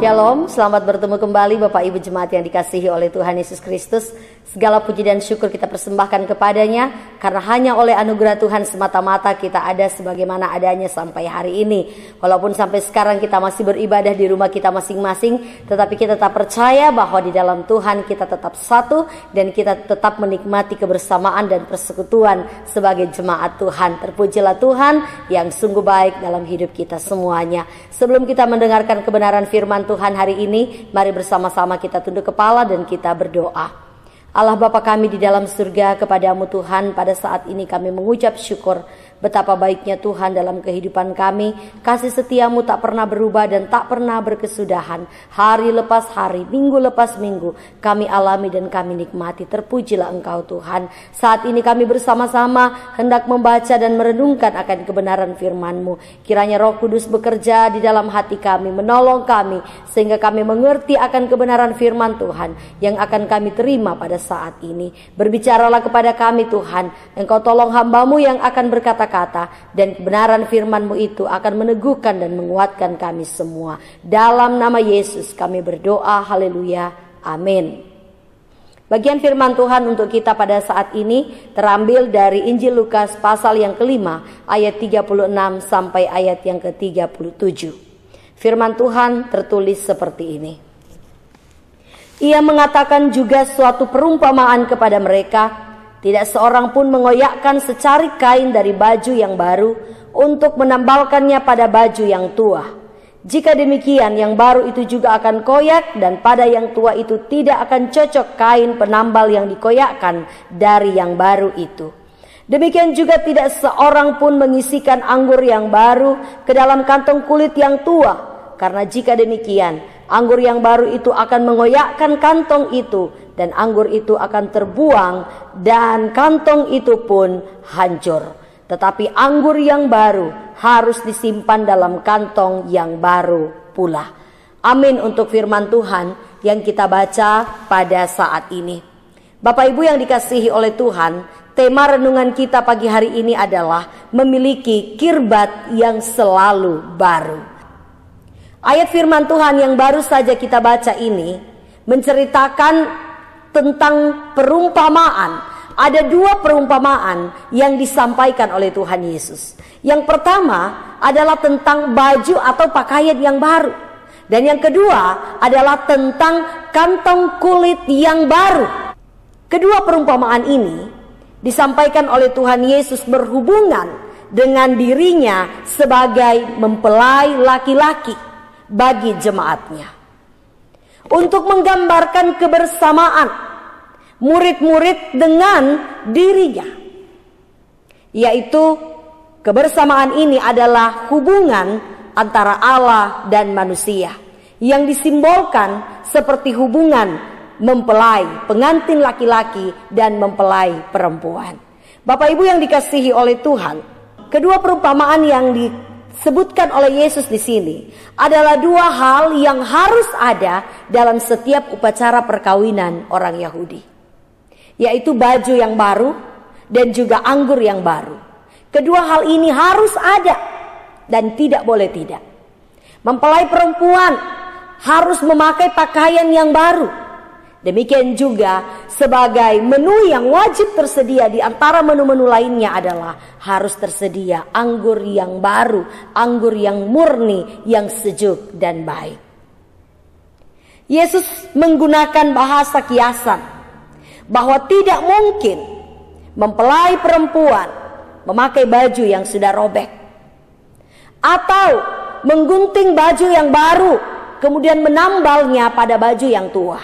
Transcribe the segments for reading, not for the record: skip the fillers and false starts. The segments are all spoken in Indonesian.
Shalom, selamat bertemu kembali Bapak Ibu Jemaat yang dikasihi oleh Tuhan Yesus Kristus. Segala puji dan syukur kita persembahkan kepadanya, karena hanya oleh anugerah Tuhan semata-mata kita ada sebagaimana adanya sampai hari ini. Walaupun sampai sekarang kita masih beribadah di rumah kita masing-masing, tetapi kita tetap percaya bahwa di dalam Tuhan kita tetap satu, dan kita tetap menikmati kebersamaan dan persekutuan sebagai jemaat Tuhan. Terpujilah Tuhan yang sungguh baik dalam hidup kita semuanya. Sebelum kita mendengarkan kebenaran firman Tuhan hari ini, mari bersama-sama kita tunduk kepala dan kita berdoa. Allah Bapa kami di dalam surga, kepadamu Tuhan, pada saat ini kami mengucap syukur betapa baiknya Tuhan dalam kehidupan kami. Kasih setiamu tak pernah berubah dan tak pernah berkesudahan. Hari lepas hari, minggu lepas minggu kami alami dan kami nikmati. Terpujilah Engkau Tuhan. Saat ini kami bersama-sama hendak membaca dan merenungkan akan kebenaran firman-Mu. Kiranya Roh Kudus bekerja di dalam hati kami, menolong kami sehingga kami mengerti akan kebenaran firman Tuhan yang akan kami terima pada saat ini. Berbicaralah kepada kami Tuhan. Engkau tolong hamba-Mu yang akan berkata-kata, dan kebenaran firman-Mu itu akan meneguhkan dan menguatkan kami semua. Dalam nama Yesus kami berdoa, haleluya, amin. Bagian firman Tuhan untuk kita pada saat ini terambil dari Injil Lukas pasal yang kelima, ayat 36 sampai ayat yang ke-37. Firman Tuhan tertulis seperti ini. Ia mengatakan juga suatu perumpamaan kepada mereka. Tidak seorang pun mengoyakkan secari kain dari baju yang baru untuk menambalkannya pada baju yang tua. Jika demikian, yang baru itu juga akan koyak, dan pada yang tua itu tidak akan cocok kain penambal yang dikoyakkan dari yang baru itu. Demikian juga tidak seorang pun mengisikan anggur yang baru ke dalam kantong kulit yang tua, karena jika demikian, anggur yang baru itu akan mengoyakkan kantong itu, dan anggur itu akan terbuang, dan kantong itu pun hancur. Tetapi anggur yang baru harus disimpan dalam kantong yang baru pula. Amin untuk firman Tuhan yang kita baca pada saat ini. Bapak Ibu yang dikasihi oleh Tuhan, tema renungan kita pagi hari ini adalah memiliki kirbat yang selalu baru. Ayat firman Tuhan yang baru saja kita baca ini menceritakan tentang perumpamaan. Ada dua perumpamaan yang disampaikan oleh Tuhan Yesus. Yang pertama adalah tentang baju atau pakaian yang baru. Dan yang kedua adalah tentang kantong kulit yang baru. Kedua perumpamaan ini disampaikan oleh Tuhan Yesus berhubungan dengan dirinya sebagai mempelai laki-laki bagi jemaatnya, untuk menggambarkan kebersamaan murid-murid dengan dirinya, yaitu kebersamaan ini adalah hubungan antara Allah dan manusia yang disimbolkan seperti hubungan mempelai, pengantin laki-laki dan mempelai perempuan. Bapak Ibu yang dikasihi oleh Tuhan, kedua perumpamaan yang disebutkan oleh Yesus di sini adalah dua hal yang harus ada dalam setiap upacara perkawinan orang Yahudi, yaitu baju yang baru dan juga anggur yang baru. Kedua hal ini harus ada dan tidak boleh tidak. Mempelai perempuan harus memakai pakaian yang baru. Demikian juga sebagai menu yang wajib tersedia di antara menu-menu lainnya adalah harus tersedia anggur yang baru, anggur yang murni, yang sejuk dan baik. Yesus menggunakan bahasa kiasan bahwa tidak mungkin mempelai perempuan memakai baju yang sudah robek, atau menggunting baju yang baru kemudian menambalnya pada baju yang tua.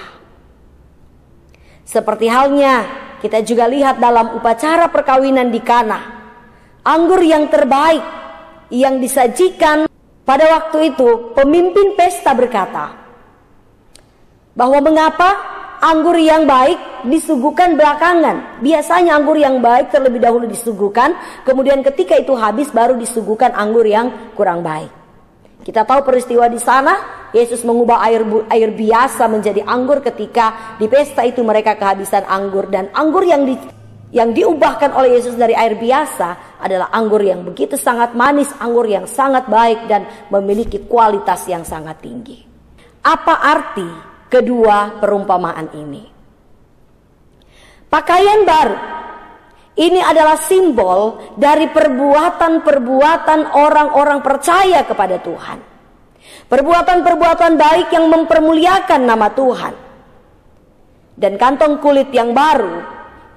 Seperti halnya kita juga lihat dalam upacara perkawinan di Kana, anggur yang terbaik yang disajikan pada waktu itu, pemimpin pesta berkata bahwa mengapa anggur yang baik disuguhkan belakangan. Biasanya anggur yang baik terlebih dahulu disuguhkan, kemudian ketika itu habis baru disuguhkan anggur yang kurang baik. Kita tahu peristiwa di sana, Yesus mengubah air biasa menjadi anggur ketika di pesta itu mereka kehabisan anggur. Dan anggur yang diubahkan oleh Yesus dari air biasa adalah anggur yang begitu sangat manis, anggur yang sangat baik dan memiliki kualitas yang sangat tinggi. Apa arti kedua perumpamaan ini? Pakaian baru ini adalah simbol dari perbuatan-perbuatan orang-orang percaya kepada Tuhan. Perbuatan-perbuatan baik yang mempermuliakan nama Tuhan. Dan kantong kulit yang baru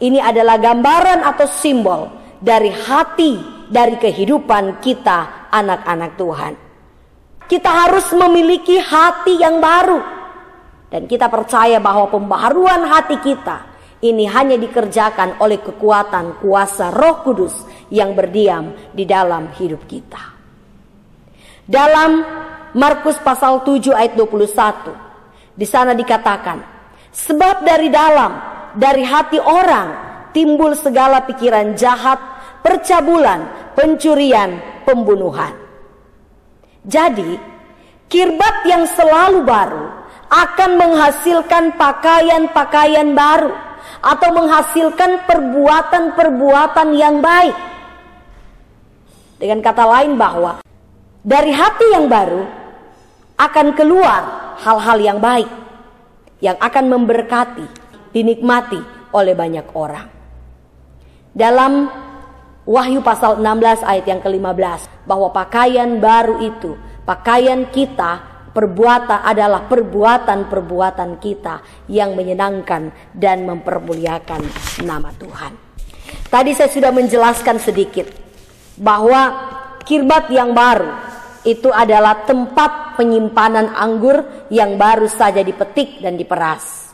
ini adalah gambaran atau simbol dari hati, dari kehidupan kita anak-anak Tuhan. Kita harus memiliki hati yang baru. Dan kita percaya bahwa pembaharuan hati kita ini hanya dikerjakan oleh kekuatan kuasa Roh Kudus yang berdiam di dalam hidup kita. Dalam Markus pasal 7 ayat 21, di sana dikatakan, sebab dari dalam, dari hati orang timbul segala pikiran jahat, percabulan, pencurian, pembunuhan. Jadi, kirbat yang selalu baru akan menghasilkan pakaian-pakaian baru atau menghasilkan perbuatan-perbuatan yang baik. Dengan kata lain bahwa dari hati yang baru akan keluar hal-hal yang baik yang akan memberkati, dinikmati oleh banyak orang. Dalam Wahyu pasal 16 ayat yang ke-15, bahwa pakaian baru itu, pakaian kita, perbuatan adalah perbuatan-perbuatan kita yang menyenangkan dan mempermuliakan nama Tuhan. Tadi saya sudah menjelaskan sedikit bahwa kirbat yang baru itu adalah tempat penyimpanan anggur yang baru saja dipetik dan diperas.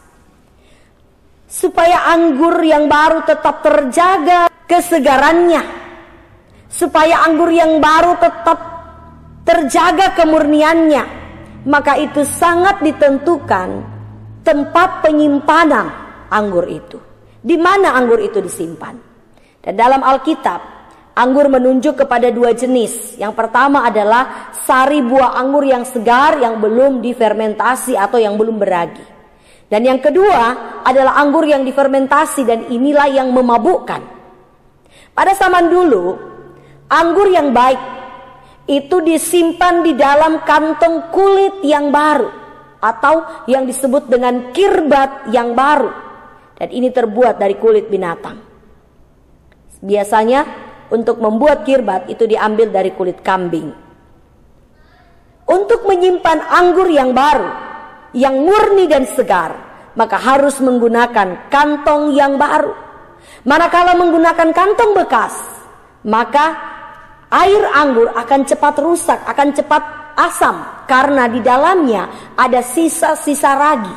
Supaya anggur yang baru tetap terjaga kesegarannya, supaya anggur yang baru tetap terjaga kemurniannya, maka itu sangat ditentukan tempat penyimpanan anggur itu. Di mana anggur itu disimpan? Dan dalam Alkitab, anggur menunjuk kepada dua jenis. Yang pertama adalah sari buah anggur yang segar yang belum difermentasi atau yang belum beragi. Dan yang kedua adalah anggur yang difermentasi, dan inilah yang memabukkan. Pada zaman dulu, anggur yang baik itu disimpan di dalam kantong kulit yang baru, atau yang disebut dengan kirbat yang baru. Dan ini terbuat dari kulit binatang. Biasanya untuk membuat kirbat itu diambil dari kulit kambing. Untuk menyimpan anggur yang baru, yang murni dan segar, maka harus menggunakan kantong yang baru. Manakala menggunakan kantong bekas, maka air anggur akan cepat rusak, akan cepat asam, karena di dalamnya ada sisa-sisa ragi.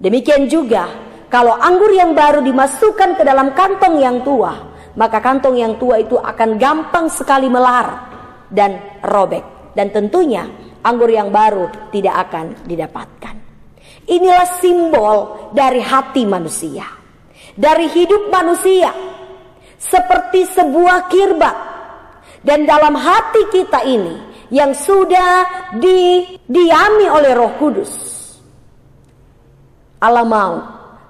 Demikian juga kalau anggur yang baru dimasukkan ke dalam kantong yang tua, maka kantong yang tua itu akan gampang sekali melar dan robek. Dan tentunya anggur yang baru tidak akan didapatkan. Inilah simbol dari hati manusia, dari hidup manusia, seperti sebuah kirbat. Dan dalam hati kita ini yang sudah didiami oleh Roh Kudus, Allah mau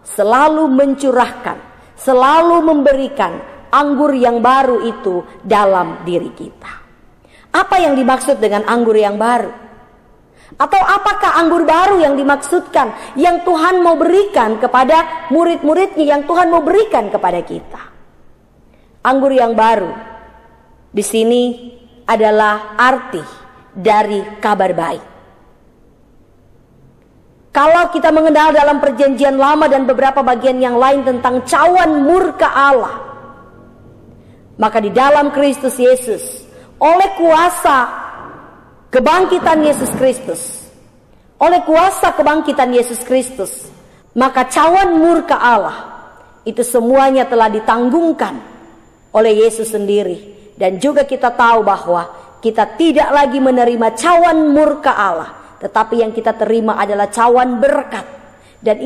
selalu mencurahkan, selalu memberikan anggur yang baru itu dalam diri kita. Apa yang dimaksud dengan anggur yang baru? Atau apakah anggur baru yang dimaksudkan, yang Tuhan mau berikan kepada murid-muridnya, yang Tuhan mau berikan kepada kita? Anggur yang baru di sini adalah arti dari kabar baik. Kalau kita mengenal dalam perjanjian lama dan beberapa bagian yang lain tentang cawan murka Allah, maka di dalam Kristus Yesus, oleh kuasa kebangkitan Yesus Kristus, oleh kuasa kebangkitan Yesus Kristus, maka cawan murka Allah itu semuanya telah ditanggungkan oleh Yesus sendiri. Dan juga kita tahu bahwa kita tidak lagi menerima cawan murka Allah, tetapi yang kita terima adalah cawan berkat. Dan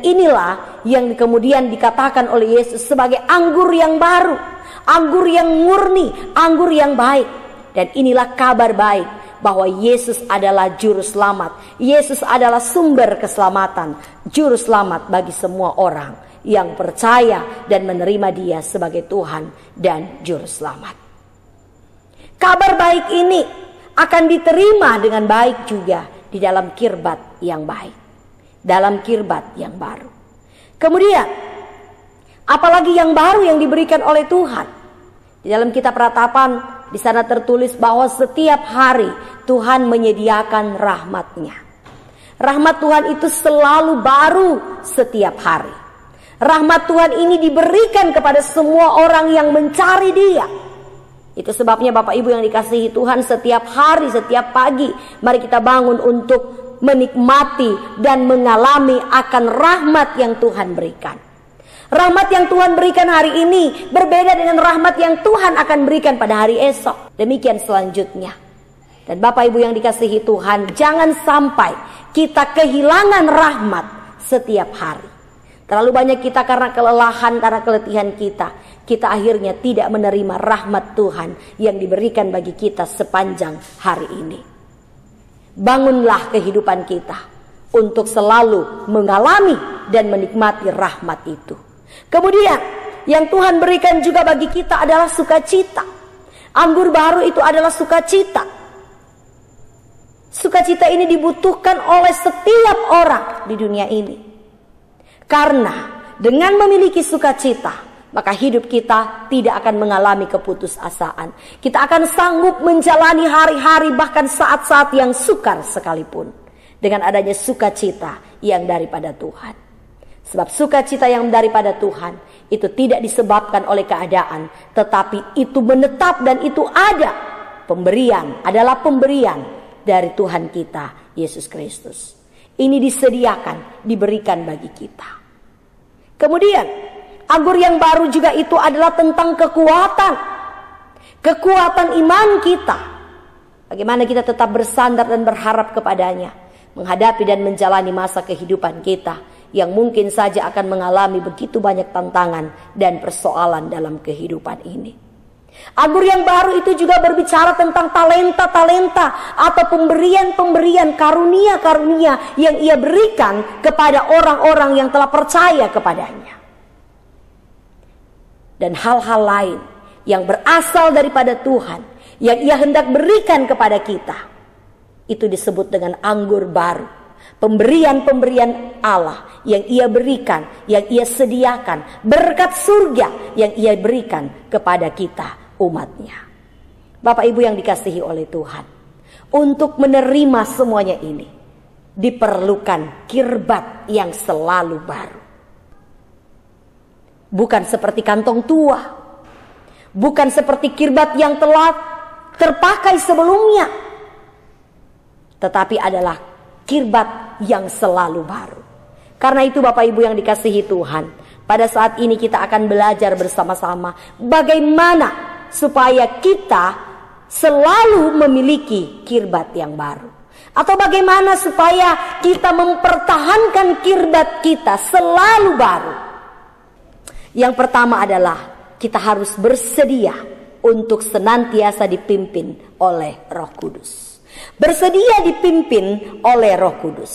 inilah yang kemudian dikatakan oleh Yesus sebagai anggur yang baru, anggur yang murni, anggur yang baik. Dan inilah kabar baik bahwa Yesus adalah juru selamat. Yesus adalah sumber keselamatan, juru selamat bagi semua orang yang percaya dan menerima Dia sebagai Tuhan dan juru selamat. Kabar baik ini akan diterima dengan baik juga di dalam kirbat yang baik, dalam kirbat yang baru. Kemudian, apalagi yang baru yang diberikan oleh Tuhan? Di dalam kitab Ratapan, di sana tertulis bahwa setiap hari Tuhan menyediakan rahmat-Nya. Rahmat Tuhan itu selalu baru setiap hari. Rahmat Tuhan ini diberikan kepada semua orang yang mencari Dia. Itu sebabnya Bapak Ibu yang dikasihi Tuhan, setiap hari, setiap pagi, mari kita bangun untuk menikmati dan mengalami akan rahmat yang Tuhan berikan. Rahmat yang Tuhan berikan hari ini berbeda dengan rahmat yang Tuhan akan berikan pada hari esok. Demikian selanjutnya. Dan Bapak Ibu yang dikasihi Tuhan, jangan sampai kita kehilangan rahmat setiap hari. Terlalu banyak kita karena kelelahan, karena keletihan kita akhirnya tidak menerima rahmat Tuhan yang diberikan bagi kita sepanjang hari ini. Bangunlah kehidupan kita untuk selalu mengalami dan menikmati rahmat itu. Kemudian yang Tuhan berikan juga bagi kita adalah sukacita. Anggur baru itu adalah sukacita. Sukacita ini dibutuhkan oleh setiap orang di dunia ini. Karena dengan memiliki sukacita, maka hidup kita tidak akan mengalami keputusasaan. Kita akan sanggup menjalani hari-hari, bahkan saat-saat yang sukar sekalipun, dengan adanya sukacita yang daripada Tuhan. Sebab sukacita yang daripada Tuhan itu tidak disebabkan oleh keadaan, tetapi itu menetap dan itu ada. Pemberian adalah pemberian dari Tuhan kita, Yesus Kristus. Ini disediakan, diberikan bagi kita. Kemudian, anggur yang baru juga itu adalah tentang kekuatan. Kekuatan iman kita. Bagaimana kita tetap bersandar dan berharap kepadanya, menghadapi dan menjalani masa kehidupan kita yang mungkin saja akan mengalami begitu banyak tantangan dan persoalan dalam kehidupan ini. Anggur yang baru itu juga berbicara tentang talenta-talenta atau pemberian-pemberian, karunia-karunia yang Ia berikan kepada orang-orang yang telah percaya kepadanya. Dan hal-hal lain yang berasal daripada Tuhan yang Ia hendak berikan kepada kita, itu disebut dengan anggur baru. Pemberian-pemberian Allah yang Ia berikan, yang Ia sediakan, berkat surga yang Ia berikan kepada kita, umatnya. Bapak Ibu yang dikasihi oleh Tuhan, untuk menerima semuanya ini diperlukan kirbat yang selalu baru. Bukan seperti kantong tua, bukan seperti kirbat yang telah terpakai sebelumnya, tetapi adalah kirbat yang selalu baru. Karena itu Bapak Ibu yang dikasihi Tuhan, pada saat ini kita akan belajar bersama-sama bagaimana supaya kita selalu memiliki kirbat yang baru. Atau bagaimana supaya kita mempertahankan kirbat kita selalu baru. Yang pertama adalah kita harus bersedia untuk senantiasa dipimpin oleh Roh Kudus. Bersedia dipimpin oleh Roh Kudus.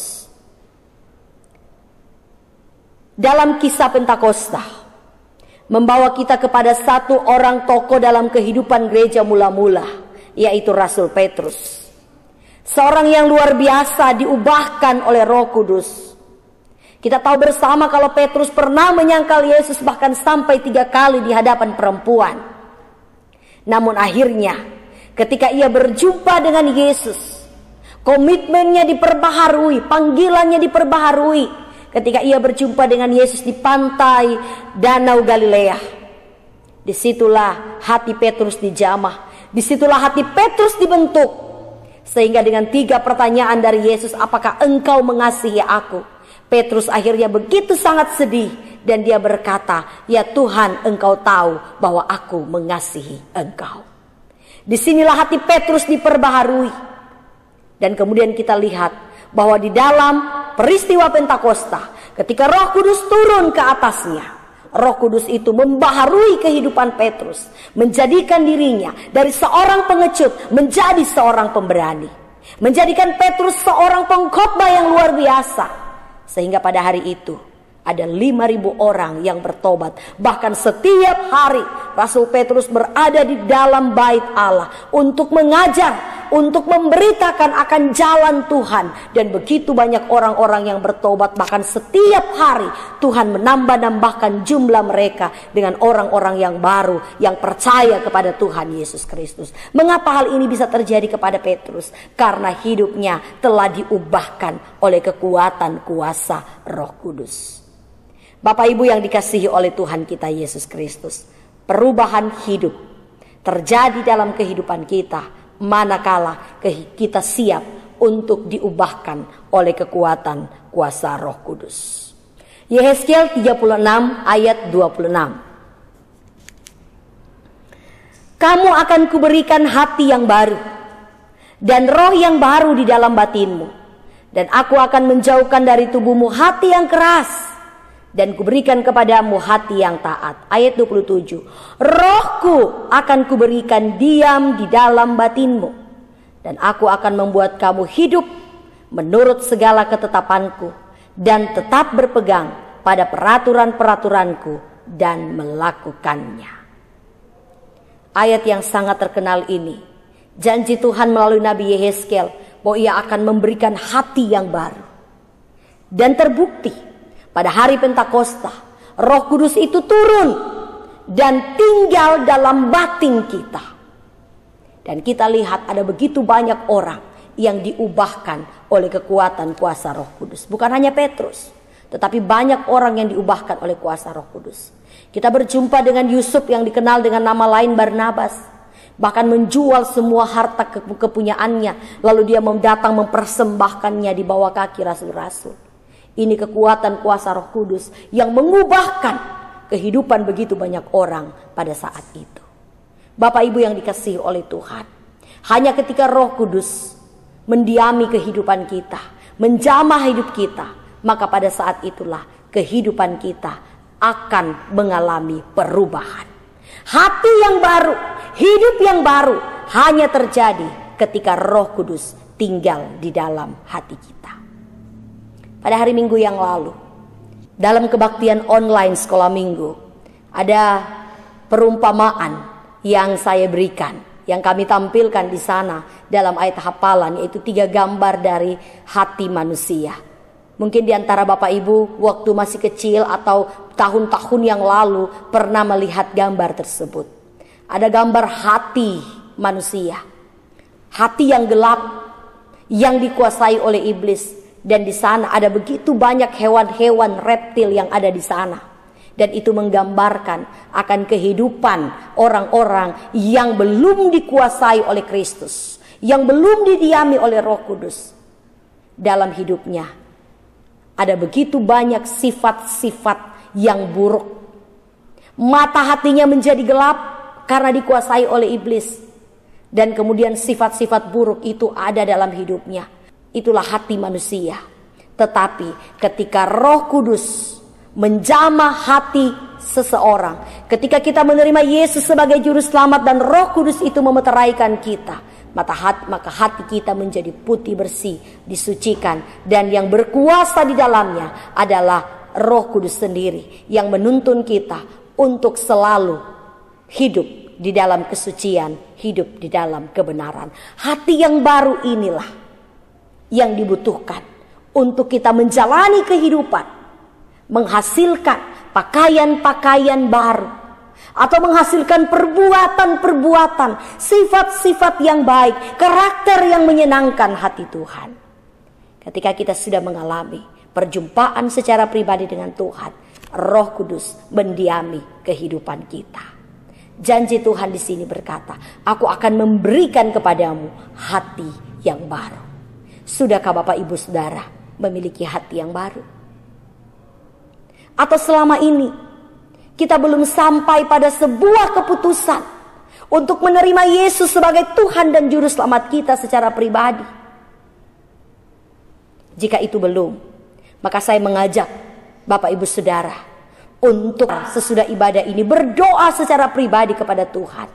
Dalam kisah Pentakosta, membawa kita kepada satu orang tokoh dalam kehidupan gereja mula-mula, yaitu Rasul Petrus. Seorang yang luar biasa diubahkan oleh Roh Kudus. Kita tahu bersama kalau Petrus pernah menyangkal Yesus bahkan sampai 3 kali di hadapan perempuan. Namun akhirnya ketika ia berjumpa dengan Yesus, komitmennya diperbaharui, panggilannya diperbaharui. Ketika ia berjumpa dengan Yesus di pantai Danau Galilea, disitulah hati Petrus dijamah, disitulah hati Petrus dibentuk. Sehingga dengan 3 pertanyaan dari Yesus, apakah engkau mengasihi aku? Petrus akhirnya begitu sangat sedih dan dia berkata, ya Tuhan, engkau tahu bahwa aku mengasihi engkau. Disinilah hati Petrus diperbaharui. Dan kemudian kita lihat bahwa di dalam peristiwa Pentakosta, ketika Roh Kudus turun ke atasnya, Roh Kudus itu membaharui kehidupan Petrus, menjadikan dirinya dari seorang pengecut menjadi seorang pemberani, menjadikan Petrus seorang pengkhotbah yang luar biasa. Sehingga pada hari itu ada 5.000 orang yang bertobat. Bahkan setiap hari Rasul Petrus berada di dalam bait Allah untuk mengajar untuk memberitakan akan jalan Tuhan. Dan begitu banyak orang-orang yang bertobat, bahkan setiap hari Tuhan menambah-nambahkan jumlah mereka dengan orang-orang yang baru yang percaya kepada Tuhan Yesus Kristus. Mengapa hal ini bisa terjadi kepada Petrus? Karena hidupnya telah diubahkan oleh kekuatan kuasa Roh Kudus. Bapak Ibu yang dikasihi oleh Tuhan kita Yesus Kristus, perubahan hidup terjadi dalam kehidupan kita manakala kita siap untuk diubahkan oleh kekuatan kuasa Roh Kudus. Yehezkiel 36 ayat 26. Kamu akan kuberikan hati yang baru dan roh yang baru di dalam batinmu, dan aku akan menjauhkan dari tubuhmu hati yang keras dan kuberikan kepadamu hati yang taat. Ayat 27. Rohku akan kuberikan diam di dalam batinmu, dan aku akan membuat kamu hidup menurut segala ketetapanku dan tetap berpegang pada peraturan-peraturanku dan melakukannya. Ayat yang sangat terkenal ini, janji Tuhan melalui Nabi Yehezkiel bahwa ia akan memberikan hati yang baru. Dan terbukti pada hari Pentakosta, Roh Kudus itu turun dan tinggal dalam batin kita. Dan kita lihat ada begitu banyak orang yang diubahkan oleh kekuatan kuasa Roh Kudus. Bukan hanya Petrus, tetapi banyak orang yang diubahkan oleh kuasa Roh Kudus. Kita berjumpa dengan Yusuf yang dikenal dengan nama lain Barnabas. Bahkan menjual semua harta kepunyaannya, lalu dia datang mempersembahkannya di bawah kaki rasul-rasul. Ini kekuatan kuasa Roh Kudus yang mengubahkan kehidupan begitu banyak orang pada saat itu. Bapak Ibu yang dikasihi oleh Tuhan, hanya ketika Roh Kudus mendiami kehidupan kita, menjamah hidup kita, maka pada saat itulah kehidupan kita akan mengalami perubahan. Hati yang baru, hidup yang baru hanya terjadi ketika Roh Kudus tinggal di dalam hati kita. Pada hari Minggu yang lalu, dalam kebaktian online sekolah minggu, ada perumpamaan yang saya berikan, yang kami tampilkan di sana dalam ayat hafalan, yaitu 3 gambar dari hati manusia. Mungkin di antara Bapak Ibu waktu masih kecil atau tahun-tahun yang lalu pernah melihat gambar tersebut. Ada gambar hati manusia, hati yang gelap, yang dikuasai oleh iblis. Dan di sana ada begitu banyak hewan-hewan reptil yang ada di sana. Dan itu menggambarkan akan kehidupan orang-orang yang belum dikuasai oleh Kristus, yang belum didiami oleh Roh Kudus. Dalam hidupnya ada begitu banyak sifat-sifat yang buruk. Mata hatinya menjadi gelap karena dikuasai oleh iblis. Dan kemudian sifat-sifat buruk itu ada dalam hidupnya. Itulah hati manusia. Tetapi ketika Roh Kudus menjamah hati seseorang, ketika kita menerima Yesus sebagai juru selamat dan Roh Kudus itu memeteraikan kita, maka hati kita menjadi putih bersih, disucikan, dan yang berkuasa di dalamnya adalah Roh Kudus sendiri yang menuntun kita untuk selalu hidup di dalam kesucian, hidup di dalam kebenaran. Hati yang baru inilah yang dibutuhkan untuk kita menjalani kehidupan, menghasilkan pakaian-pakaian baru, atau menghasilkan perbuatan-perbuatan, sifat-sifat yang baik, karakter yang menyenangkan hati Tuhan. Ketika kita sudah mengalami perjumpaan secara pribadi dengan Tuhan, Roh Kudus mendiami kehidupan kita. Janji Tuhan di sini berkata, aku akan memberikan kepadamu hati yang baru. Sudahkah Bapak Ibu Saudara memiliki hati yang baru? Atau selama ini kita belum sampai pada sebuah keputusan untuk menerima Yesus sebagai Tuhan dan Juru Selamat kita secara pribadi? Jika itu belum, maka saya mengajak Bapak Ibu Saudara untuk sesudah ibadah ini berdoa secara pribadi kepada Tuhan,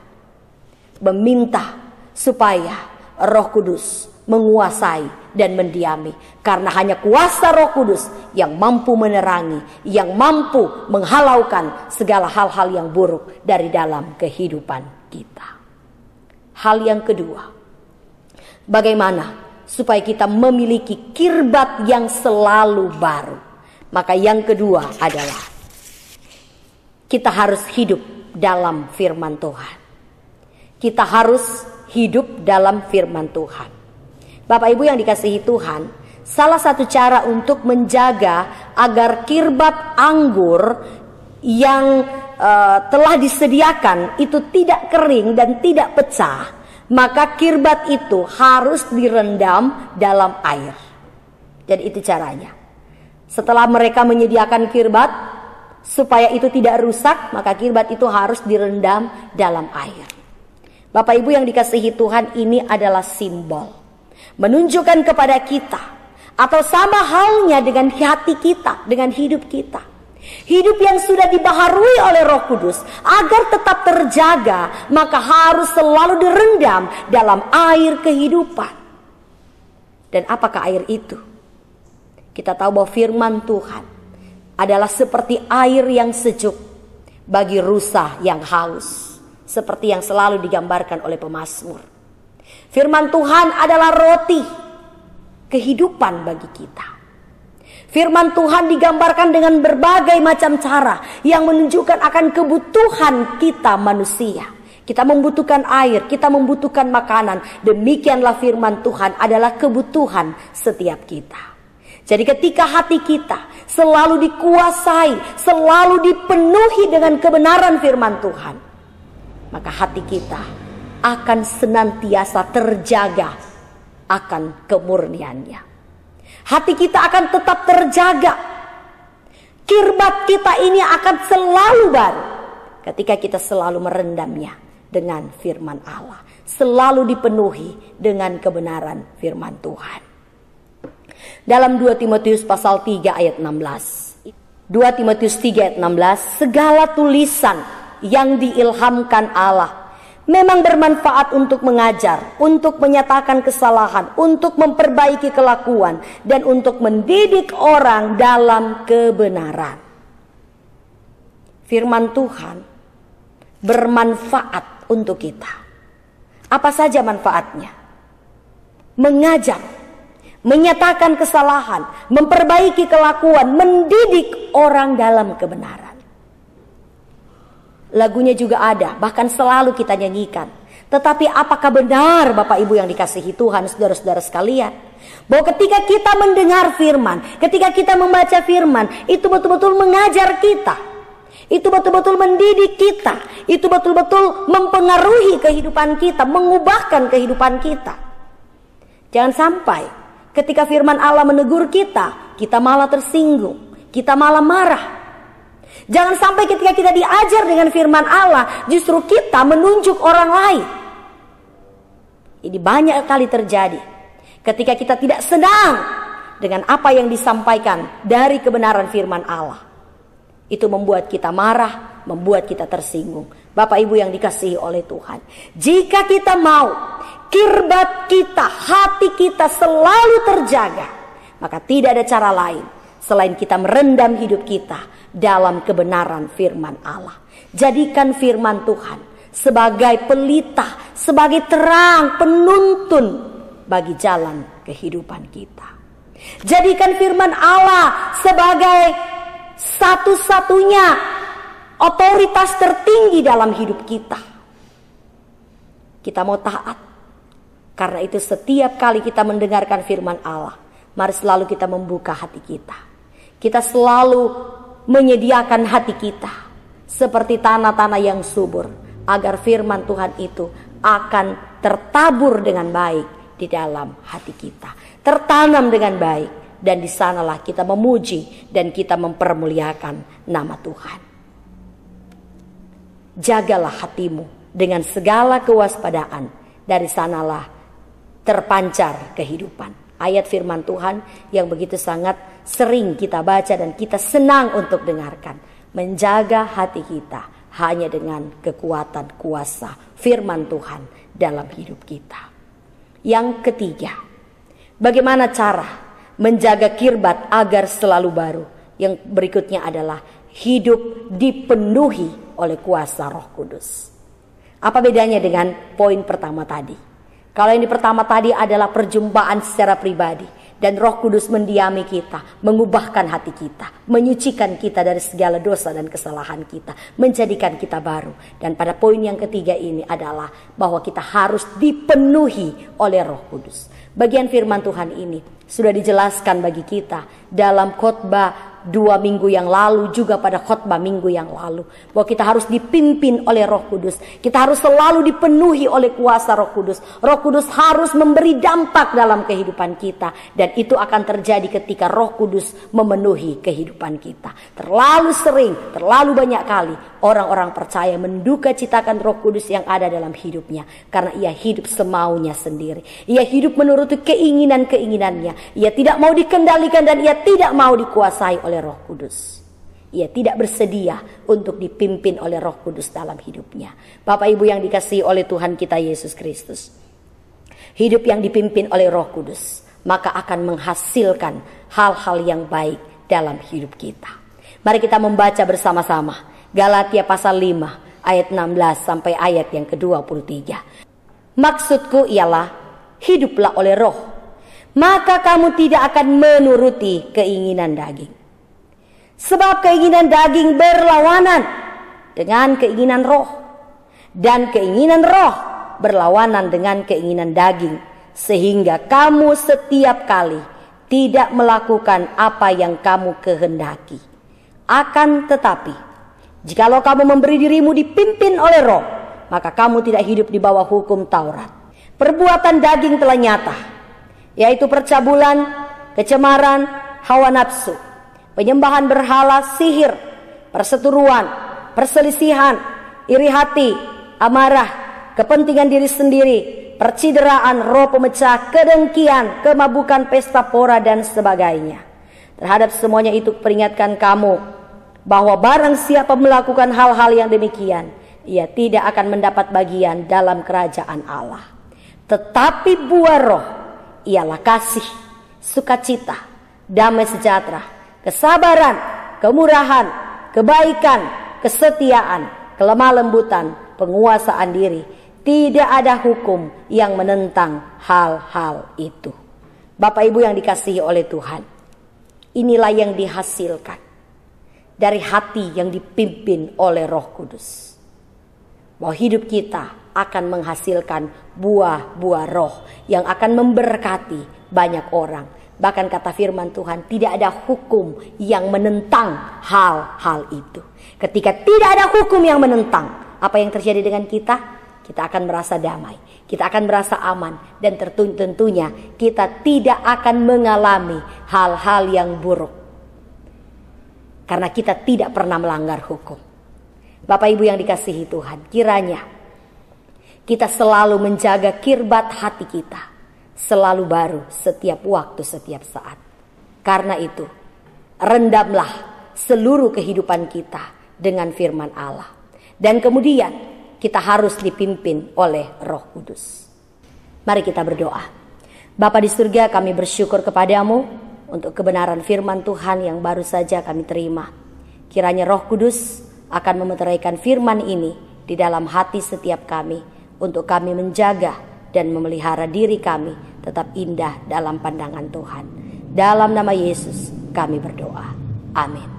meminta supaya Roh Kudus menguasai dan mendiami, karena hanya kuasa Roh Kudus yang mampu menerangi, yang mampu menghalaukan segala hal-hal yang buruk dari dalam kehidupan kita. Hal yang kedua, Bagaimana supaya kita memiliki kirbat yang selalu baru? Maka yang kedua adalah kita harus hidup dalam firman Tuhan. Kita harus hidup dalam firman Tuhan. Bapak Ibu yang dikasihi Tuhan, salah satu cara untuk menjaga agar kirbat anggur yang telah disediakan itu tidak kering dan tidak pecah, maka kirbat itu harus direndam dalam air. Jadi itu caranya. Setelah mereka menyediakan kirbat, supaya itu tidak rusak, maka kirbat itu harus direndam dalam air. Bapak Ibu yang dikasihi Tuhan, ini adalah simbol menunjukkan kepada kita, atau sama halnya dengan hati kita, dengan hidup kita, hidup yang sudah dibaharui oleh Roh Kudus, agar tetap terjaga, maka harus selalu direndam dalam air kehidupan. Dan apakah air itu? Kita tahu bahwa firman Tuhan adalah seperti air yang sejuk bagi rusa yang haus, seperti yang selalu digambarkan oleh pemazmur. Firman Tuhan adalah roti kehidupan bagi kita. Firman Tuhan digambarkan dengan berbagai macam cara yang menunjukkan akan kebutuhan kita manusia. Kita membutuhkan air, kita membutuhkan makanan. Demikianlah firman Tuhan adalah kebutuhan setiap kita. Jadi ketika hati kita selalu dikuasai, selalu dipenuhi dengan kebenaran firman Tuhan, maka hati kita akan senantiasa terjaga akan kemurniannya. Hati kita akan tetap terjaga. Kirbat kita ini akan selalu baru ketika kita selalu merendamnya dengan firman Allah, selalu dipenuhi dengan kebenaran firman Tuhan. Dalam 2 Timotius pasal 3 ayat 16. 2 Timotius 3 ayat 16, segala tulisan yang diilhamkan Allah memang bermanfaat untuk mengajar, untuk menyatakan kesalahan, untuk memperbaiki kelakuan, dan untuk mendidik orang dalam kebenaran. Firman Tuhan bermanfaat untuk kita. Apa saja manfaatnya? Mengajar, menyatakan kesalahan, memperbaiki kelakuan, mendidik orang dalam kebenaran. Lagunya juga ada, bahkan selalu kita nyanyikan. Tetapi apakah benar Bapak Ibu yang dikasihi Tuhan, saudara-saudara sekalian, bahwa ketika kita mendengar firman, ketika kita membaca firman, itu betul-betul mengajar kita, itu betul-betul mendidik kita, itu betul-betul mempengaruhi kehidupan kita, mengubahkan kehidupan kita. Jangan sampai ketika firman Allah menegur kita, kita malah tersinggung, kita malah marah. Jangan sampai ketika kita diajar dengan firman Allah, justru kita menunjuk orang lain. Ini banyak kali terjadi ketika kita tidak senang dengan apa yang disampaikan dari kebenaran firman Allah. Itu membuat kita marah, membuat kita tersinggung. Bapak Ibu yang dikasihi oleh Tuhan, jika kita mau kirbat kita, hati kita selalu terjaga, maka tidak ada cara lain selain kita merendam hidup kita dalam kebenaran firman Allah. Jadikan firman Tuhan sebagai pelita, sebagai terang penuntun bagi jalan kehidupan kita. Jadikan firman Allah sebagai satu-satunya otoritas tertinggi dalam hidup kita. Kita mau taat. Karena itu setiap kali kita mendengarkan firman Allah, mari selalu kita membuka hati kita. Kita selalu menyediakan hati kita seperti tanah-tanah yang subur, agar firman Tuhan itu akan tertabur dengan baik di dalam hati kita, tertanam dengan baik, dan di sanalah kita memuji dan kita mempermuliakan nama Tuhan. Jagalah hatimu dengan segala kewaspadaan, dari sanalah terpancar kehidupan. Ayat firman Tuhan yang begitu sangat sering kita baca dan kita senang untuk dengarkan. Menjaga hati kita hanya dengan kekuatan kuasa firman Tuhan dalam hidup kita. Yang ketiga, bagaimana cara menjaga kirbat agar selalu baru? Yang berikutnya adalah hidup dipenuhi oleh kuasa Roh Kudus. Apa bedanya dengan poin pertama tadi? Kalau yang pertama tadi adalah perjumpaan secara pribadi. Dan Roh Kudus mendiami kita, mengubahkan hati kita, menyucikan kita dari segala dosa dan kesalahan kita, menjadikan kita baru. Dan pada poin yang ketiga ini adalah bahwa kita harus dipenuhi oleh Roh Kudus. Bagian firman Tuhan ini sudah dijelaskan bagi kita dalam khotbah 2 minggu yang lalu, juga pada khotbah minggu yang lalu, bahwa kita harus dipimpin oleh Roh Kudus. Kita harus selalu dipenuhi oleh kuasa Roh Kudus. Roh Kudus harus memberi dampak dalam kehidupan kita, dan itu akan terjadi ketika Roh Kudus memenuhi kehidupan kita. Terlalu sering, terlalu banyak kali orang-orang percaya menduka citakan Roh Kudus yang ada dalam hidupnya, karena ia hidup semaunya sendiri. Ia hidup menuruti keinginan-keinginannya. Ia tidak mau dikendalikan dan ia tidak mau dikuasai oleh Roh Kudus. Ia tidak bersedia untuk dipimpin oleh Roh Kudus dalam hidupnya. Bapak Ibu yang dikasihi oleh Tuhan kita Yesus Kristus, hidup yang dipimpin oleh Roh Kudus maka akan menghasilkan hal-hal yang baik dalam hidup kita. Mari kita membaca bersama-sama Galatia pasal 5 ayat 16 sampai ayat yang ke-23. Maksudku ialah, hiduplah oleh Roh, maka kamu tidak akan menuruti keinginan daging. Sebab keinginan daging berlawanan dengan keinginan roh, dan keinginan roh berlawanan dengan keinginan daging, sehingga kamu setiap kali tidak melakukan apa yang kamu kehendaki. Akan tetapi, jikalau kamu memberi dirimu dipimpin oleh roh, maka kamu tidak hidup di bawah hukum Taurat. Perbuatan daging telah nyata, yaitu percabulan, kecemaran, hawa nafsu, penyembahan berhala, sihir, perseteruan, perselisihan, iri hati, amarah, kepentingan diri sendiri, percideraan, roh pemecah, kedengkian, kemabukan, pesta pora, dan sebagainya. Terhadap semuanya itu peringatkan kamu, bahwa barang siapa melakukan hal-hal yang demikian, ia tidak akan mendapat bagian dalam kerajaan Allah. Tetapi buah roh ialah kasih, sukacita, damai sejahtera, kesabaran, kemurahan, kebaikan, kesetiaan, kelemah lembutan, penguasaan diri. Tidak ada hukum yang menentang hal-hal itu. Bapak Ibu yang dikasihi oleh Tuhan, inilah yang dihasilkan dari hati yang dipimpin oleh Roh Kudus. Bahwa hidup kita akan menghasilkan buah-buah roh yang akan memberkati banyak orang. Bahkan kata firman Tuhan, tidak ada hukum yang menentang hal-hal itu. Ketika tidak ada hukum yang menentang, apa yang terjadi dengan kita? Kita akan merasa damai, kita akan merasa aman, dan tentunya kita tidak akan mengalami hal-hal yang buruk, karena kita tidak pernah melanggar hukum. Bapak Ibu yang dikasihi Tuhan, kiranya kita selalu menjaga kirbat hati kita, selalu baru setiap waktu, setiap saat. Karena itu, rendamlah seluruh kehidupan kita dengan firman Allah. Dan kemudian kita harus dipimpin oleh Roh Kudus. Mari kita berdoa. Bapa di surga, kami bersyukur kepadamu untuk kebenaran firman Tuhan yang baru saja kami terima. Kiranya Roh Kudus akan memeteraikan firman ini di dalam hati setiap kami, untuk kami menjaga dan memelihara diri kami tetap indah dalam pandangan Tuhan. Dalam nama Yesus kami berdoa. Amin.